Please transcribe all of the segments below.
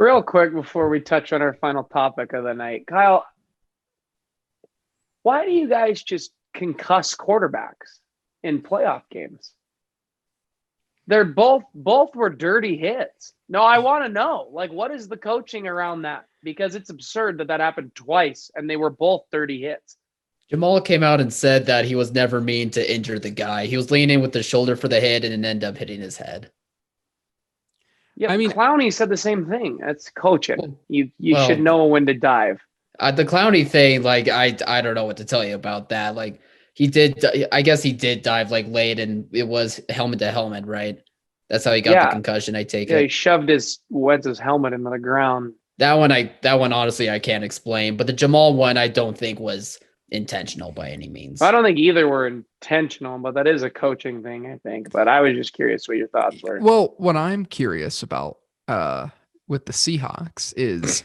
Real quick before we touch on our final topic of the night, Kyle, why do you guys just concuss quarterbacks in playoff games? They're both were dirty hits. No, I want to know, like, what is the coaching around that? Because it's absurd that happened twice and they were both dirty hits. Jamal came out and said that he was never mean to injure the guy. He was leaning with the shoulder for the hit and ended up hitting his head. Yeah, I mean, Clowney said the same thing. That's coaching. Well, you should know when to dive. The Clowney thing, like, I don't know what to tell you about that. Like, I guess he did dive like late, and it was helmet to helmet, right? That's how he got the concussion. I take it. He shoved Wentz's helmet into the ground. That one honestly I can't explain, but the Jamal one I don't think was intentional by any means. I don't think either were intentional, but that is a coaching thing, I think. But I was just curious what your thoughts were. Well, what I'm curious about with the Seahawks is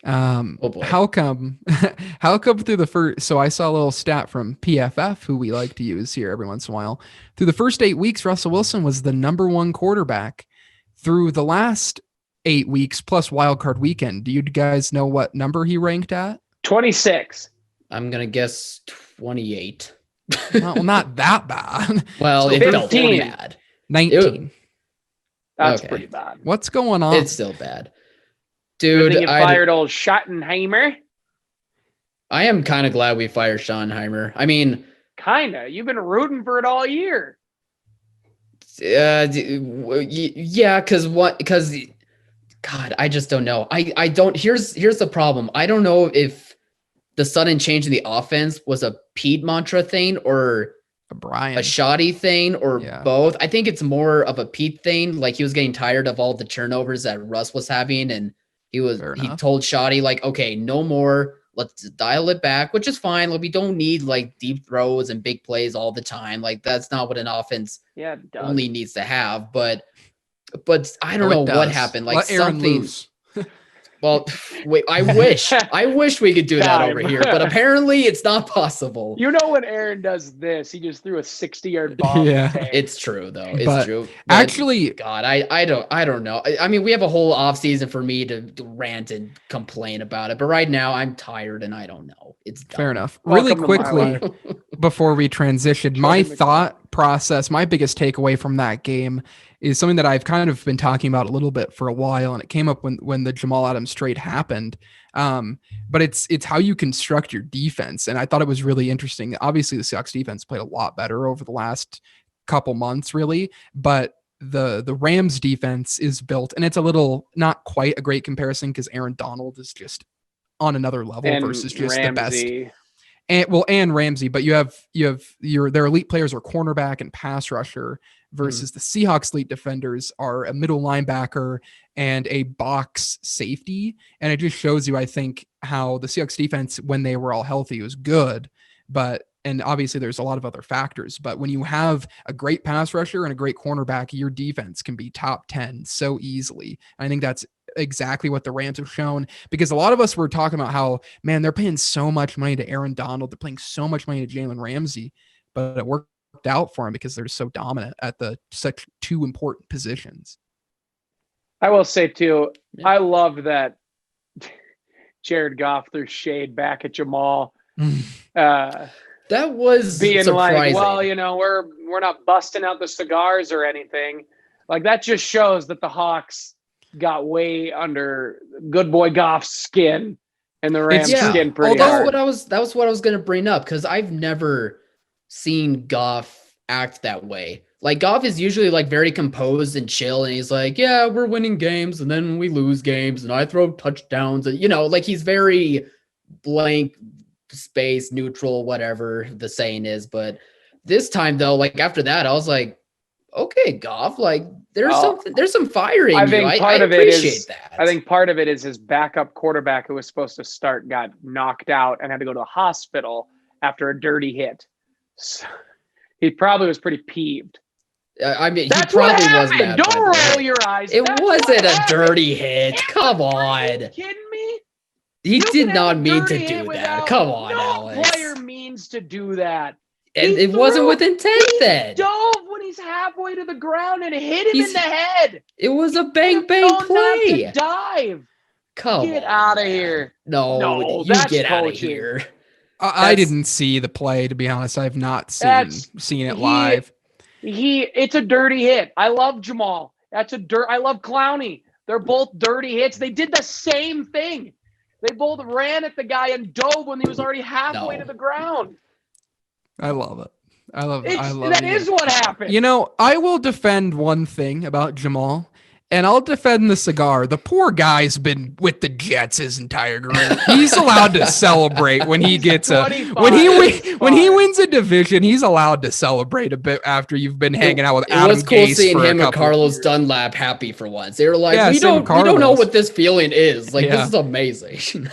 how come through the first, so I saw a little stat from PFF, who we like to use here every once in a while. Through the first 8 weeks, Russell Wilson was the number one quarterback. Through the last 8 weeks plus wildcard weekend, do you guys know what number he ranked at? 26. I'm going to guess 28. Well, not that bad. Well, so it felt pretty bad. 19. That's pretty bad. What's going on? It's still bad. Dude, you fired old Schottenheimer. I am kind of glad we fired Schottenheimer. I mean, kinda. You've been rooting for it all year. Yeah, because God, I just don't know. I don't. Here's the problem. I don't know if the sudden change in the offense was a Pete mantra thing or a shoddy thing or both. I think it's more of a Pete thing. Like, he was getting tired of all the turnovers that Russ was having, and he told Shoddy, like, okay, no more. Let's dial it back, which is fine. Like, we don't need like deep throws and big plays all the time. Like, that's not what an offense only needs to have. But I don't know what happened. Like, something. Well, wait, I wish we could do that over here, but apparently it's not possible. You know, when Aaron does this, he just threw a 60-yard bomb. Yeah, it's true though. It's true. But actually, God, I don't know. I mean, we have a whole off season for me to rant and complain about it, but right now I'm tired and I don't know. It's dumb. Fair enough. Really quickly before we transition, my thought process, my biggest takeaway from that game is something that I've kind of been talking about a little bit for a while, and it came up when the Jamal Adams trade happened. But it's how you construct your defense, and I thought it was really interesting. Obviously, the Seahawks defense played a lot better over the last couple months, really, but the Rams defense is built, and it's a little not quite a great comparison because Aaron Donald is just on another level versus just Ramsey. The best. And Ramsey, but you have their elite players are cornerback and pass rusher versus the Seahawks elite defenders are a middle linebacker and a box safety. And it just shows you, I think, how the Seahawks defense, when they were all healthy, was good. And obviously there's a lot of other factors, but when you have a great pass rusher and a great cornerback, your defense can be top 10 so easily. I think that's exactly what the Rams have shown, because a lot of us were talking about how, man, they're paying so much money to Aaron Donald. They're paying so much money to Jalen Ramsey, but it worked out for him because they're so dominant at such two important positions. I will say too, I love that Jared Goff threw shade back at Jamal. That was being surprising. Like, well, you know, we're not busting out the cigars or anything. Like, that just shows that the Hawks got way under good boy Goff's skin, and the Rams skin pretty hard. That was what I was going to bring up, because I've never seen Goff act that way. Like, Goff is usually like very composed and chill, and he's like, yeah, we're winning games, and then we lose games, and I throw touchdowns, and, you know, like, he's very blank space, neutral, whatever the saying is. But this time though, like, after that, I was like, okay, Goff, like, there's some fire in you. I appreciate that. I think part of it is his backup quarterback who was supposed to start got knocked out and had to go to the hospital after a dirty hit. So he probably was pretty peeved. I mean, he probably was mad. Don't roll your eyes. It wasn't a dirty hit. Come on. Are you kidding me? He did not mean to do that. Come on, Alex. No player means to do that. And it wasn't with intent then. He dove when he's halfway to the ground and hit him in the head. It was a bang play. To dive. Come Get on, out of man. here. No, No, you that's get out of coaching. here. I That's- didn't see the play, to be honest. I've not That's- seen it live. It's a dirty hit. I love Jamal. I love Clowney. They're both dirty hits. They did the same thing. They both ran at the guy and dove when he was already halfway to the ground. I love it. I love That is what happened. You know, I will defend one thing about Jamal, and I'll defend the cigar. The poor guy's been with the Jets his entire career. He's allowed to celebrate when he gets when he wins a division. He's allowed to celebrate a bit after you've been hanging out with Adam It was cool Gase seeing for him a and couple Carlos years. Dunlap happy for once. They were like, Yeah, we same don't know Carlos. what this feeling is. Like, Yeah. this is amazing.